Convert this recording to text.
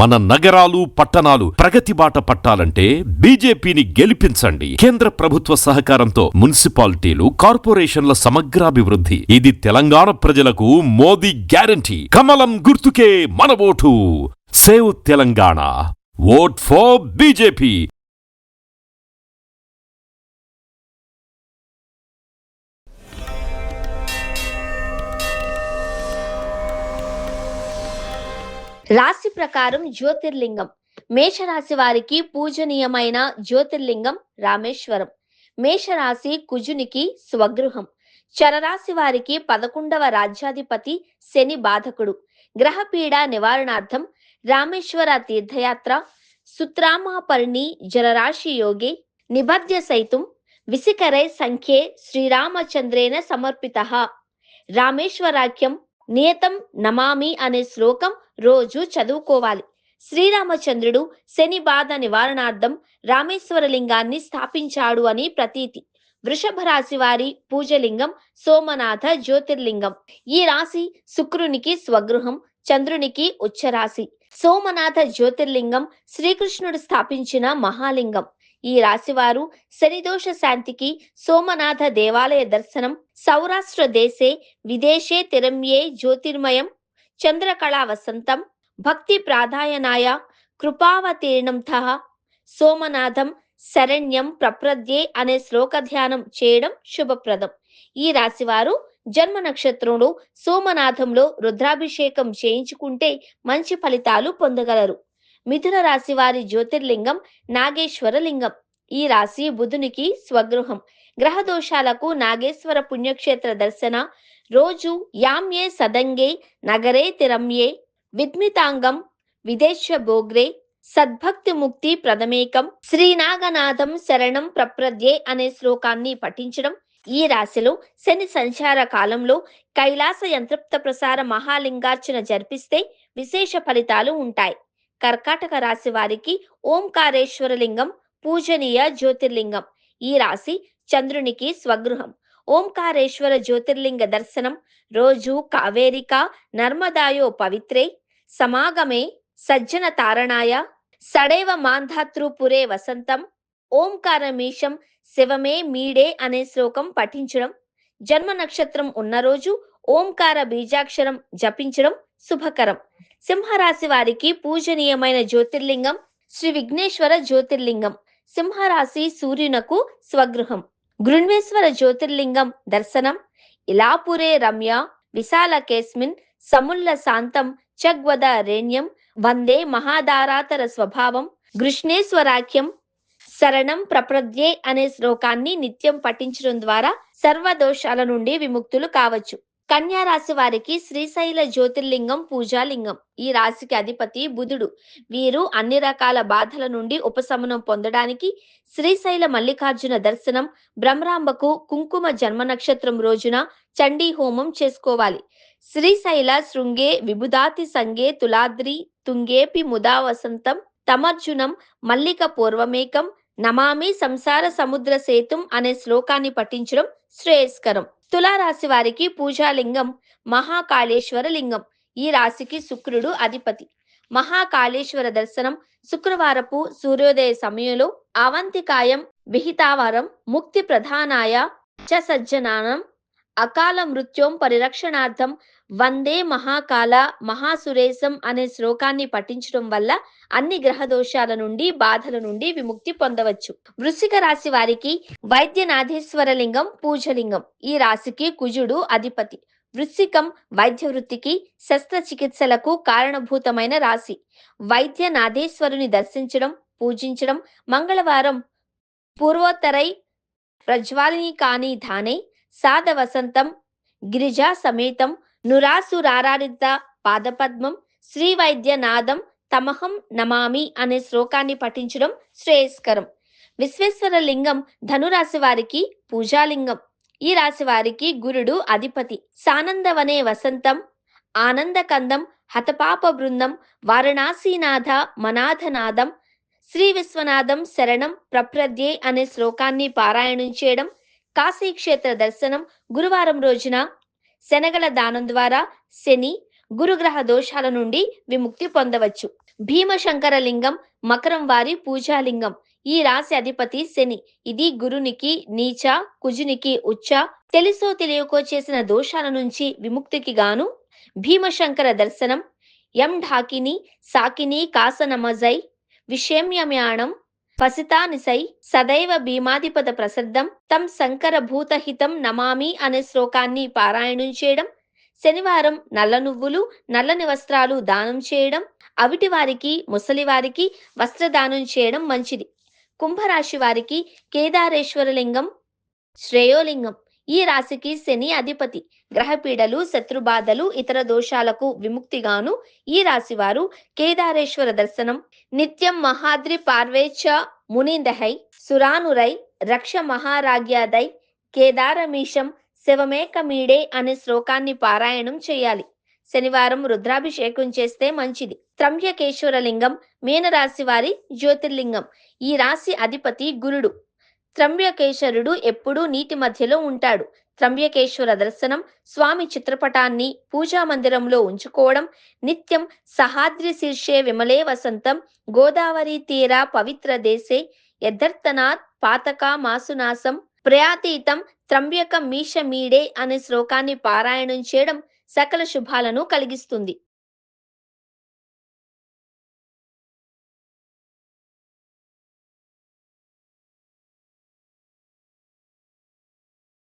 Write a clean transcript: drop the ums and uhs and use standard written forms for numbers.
మన నగరాలు పట్టణాలు ప్రగతి బాట పట్టాలంటే బీజేపీని గెలిపించండి. కేంద్ర ప్రభుత్వ సహకారంతో మున్సిపాలిటీలు, కార్పొరేషన్ల సమగ్రాభివృద్ధి. ఇది తెలంగాణ ప్రజలకు మోదీ గ్యారంటీ. కమలం గుర్తుకే మన vote. Save Telangana. Vote for BJP. రాశి ప్రకారం జ్యోతిర్లింగం. మేషరాశి వారికి పూజనీయమైన జ్యోతిర్లింగం రామేశ్వరం. మేషరాశి కుజునికి స్వగృహం. చరరాశి వారికి 11వ రాజ్యాధిపతి శని బాధకుడు. గ్రహపీడ నివారణార్థం రామేశ్వర తీర్థయాత్ర. సుత్రామాపర్ణి జలరాశి యోగే నిబధ్య సైతం విసికరై సంఖ్యే శ్రీరామచంద్రేన సమర్పితః. రామేశ్వరాఖ్యం నియతం నమామి అనే శ్లోకం రోజు చదువుకోవాలి. శ్రీరామచంద్రుడు శని బాధ నివారణార్థం రామేశ్వర లింగాన్ని స్థాపించాడు అని ప్రతీతి. వృషభ రాశి వారి పూజలింగం సోమనాథ జ్యోతిర్లింగం. ఈ రాశి శుక్రునికి స్వగృహం, చంద్రునికి ఉచ్చరాశి. సోమనాథ జ్యోతిర్లింగం శ్రీకృష్ణుడు స్థాపించిన మహాలింగం. ఈ రాశివారు శనిదోష శాంతికి సోమనాథ దేవాలయ దర్శనం. సౌరాష్ట్ర దేశే విదేశే తిరమ్యే జ్యోతిర్మయం చంద్రకళా వసంతం భక్తి ప్రాధాయనాయ కృపావతీర్ణం తః సోమనాథం శరణ్యం ప్రప్రద్యే అనే శ్లోక ధ్యానం చేయడం శుభప్రదం. ఈ రాశివారు జన్మ నక్షత్రంలో సోమనాథంలో రుద్రాభిషేకం చేయించుకుంటే మంచి ఫలితాలు పొందగలరు. మిథున రాశి వారి జ్యోతిర్లింగం నాగేశ్వర లింగం. ఈ రాశి బుధునికి స్వగృహం. గ్రహ దోషాలకు నాగేశ్వర పుణ్యక్షేత్ర దర్శన. రోజు యామ్యే సదంగే నగరే తిరమ్యే విద్మితాంగం విదేశ భోగ్రే సద్భక్తి ముక్తి ప్రథమేకం శ్రీనాగనాథం శరణం ప్రప్రద్యే అనే శ్లోకాన్ని పఠించడం. ఈ రాశిలో శని సంచార కాలంలో కైలాస యంత్రప్త ప్రసార మహాలింగార్చన జరిపిస్తే విశేష ఫలితాలు ఉంటాయి. కర్కాటక రాశి వారికి ఓంకారేశ్వర లింగం పూజనీయ జ్యోతిర్లింగం. ఈ రాశి చంద్రునికి స్వగృహం. ఓంకారేశ్వర జ్యోతిర్లింగ దర్శనం. రోజు కావేరిక నర్మదాయో పవిత్రే సమాగమే సజ్జన తారణాయ సడైవ మాంధాతృపురే వసంతం ఓంకారమీశం శివమే మీడే అనే శ్లోకం పఠించడం. జన్మ నక్షత్రం ఉన్న రోజు ఓంకార బీజాక్షరం జపించడం శుభకరం. సింహరాశి వారికి పూజనీయమైన జ్యోతిర్లింగం శ్రీ విఘ్నేశ్వర జ్యోతిర్లింగం. సింహరాశి సూర్యునకు స్వగృహం. గృణ్వేశ్వర జ్యోతిర్లింగం దర్శనం. ఇలాపురే రమ్య విశాలకేస్మిన్ సముల్ల శాంతం చగ్వద రేణ్యం వందే మహాదారాతర స్వభావం గృష్ణేశ్వరాఖ్యం శరణం ప్రప్రద్యే అనే శ్లోకాన్ని నిత్యం పఠించడం ద్వారా సర్వదోషాల నుండి విముక్తులు కావచ్చు. కన్యా రాశి వారికి శ్రీశైల జ్యోతిర్లింగం పూజాలింగం. ఈ రాశికి అధిపతి బుధుడు. వీరు అన్ని రకాల బాధల నుండి ఉపశమనం పొందడానికి శ్రీశైల మల్లికార్జున దర్శనం. బ్రహ్మరాంబకు కుంకుమ జన్మ నక్షత్రం రోజున చండీ హోమం చేసుకోవాలి. శ్రీశైల శృంగే విబుధాతి సంగే తులాద్రి తుంగేపి ముదా వసంతం తమర్జునం మల్లిక పూర్వమేకం నమామి సంసార సముద్ర సేతుం అనే శ్లోకాన్ని పఠించడం శ్రేయస్కరం. తులారాశి వారికి పూజాలింగం మహాకాళేశ్వర లింగం. ఈ రాశికి శుక్రుడు అధిపతి. మహాకాళేశ్వర దర్శనం. శుక్రవారపు సూర్యోదయ సమయంలో అవంతికాయం విహితావారం ముక్తి ప్రధానాయ చ సజ్జనానం అకాల మృత్యోం పరిరక్షణార్థం వందే మహాకాల మహాసురేశం అనే శ్లోకాన్ని పఠించడం వల్ల అన్ని గ్రహ దోషాల నుండి బాధల నుండి విముక్తి పొందవచ్చు. వృశ్చిక రాశి వారికి వైద్యనాథేశ్వర లింగం పూజలింగం. ఈ రాశికి కుజుడు అధిపతి. వృశ్చికం వైద్య వృత్తికి శస్త్రచికిత్సలకు కారణభూతమైన రాశి. వైద్యనాథేశ్వరుని దర్శించడం పూజించడం. మంగళవారం పూర్వోత్తరై ప్రజ్వాలిని ధానే సాధ వసంతం గిరిజా సమేతం నురాసురారారిత పాదపద్మం శ్రీ వైద్యనాథం తమహం నమామి అనే శ్లోకాన్ని పఠించడం శ్రేయస్కరం. విశ్వేశ్వర లింగం ధనురాశి వారికి పూజాలింగం. ఈ రాశి వారికి గురుడు అధిపతి. సానందవనే వసంతం ఆనందకందం హతపాప బృందం వారణాసీనాథ మనాథనాదం శ్రీ విశ్వనాథం శరణం ప్రప్రద్యే అనే శ్లోకాన్ని పారాయణం చేయడం. కాశీక్షేత్ర దర్శనం. గురువారం రోజున శనగల దానం ద్వారా శని గురుగ్రహ దోషాల నుండి విముక్తి పొందవచ్చు. భీమశంకర లింగం మకరం వారి పూజాలింగం. ఈ రాశి అధిపతి శని. ఇది గురునికి నీచ, కుజునికి ఉచ్చ, తెలుసో తెలియకో చేసిన దోషాల నుంచి విముక్తికి గాను భీమశంకర దర్శనం. యం ఢాకిని సాకిని కాసనమజై విషేమ్యమ్యాణం పసితానిసై సదైవ భీమాధిపత ప్రసిద్ధం తం శంకర భూతహితం నమామి అనే శ్లోకాన్ని పారాయణం చేయడం, శనివారం నల్ల నువ్వులు, నల్లని వస్త్రాలు దానం చేయడం, అవిటి వారికి, ముసలి వారికి వస్త్రదానం చేయడం మంచిది. కుంభరాశి వారికి కేదారేశ్వర లింగం శ్రేయోలింగం. ఈ రాశికి శని అధిపతి. గ్రహపీడలు, శత్రుబాధలు, ఇతర దోషాలకు విముక్తిగాను ఈ రాశి వారు కేదారేశ్వర దర్శనం. నిత్యం మహాద్రి పార్వేచ మునిందహై సురానురై రక్ష మహారాగ్యాదై కేదారమీశం శివమేకమీడే అనే శ్లోకాన్ని పారాయణం చేయాలి. శనివారం రుద్రాభిషేకం చేస్తే మంచిది. త్రంబకేశ్వర లింగం మీనరాశి వారి జ్యోతిర్లింగం. ఈ రాశి అధిపతి గురుడు. త్రంబకేశ్వరుడు ఎప్పుడూ నీటి మధ్యలో ఉంటాడు. త్రంబకేశ్వర దర్శనం, స్వామి చిత్రపటాన్ని పూజా మందిరంలో ఉంచుకోవడం, నిత్యం సహాద్రి శీర్షే విమలే వసంతం గోదావరి తీర పవిత్ర దేశే యథర్థనాథ్ పాతక మాసునాశం ప్రయాతీతం త్రంబక మీష మీడే అనే శ్లోకాన్ని పారాయణం చేయడం సకల శుభాలను కలిగిస్తుంది.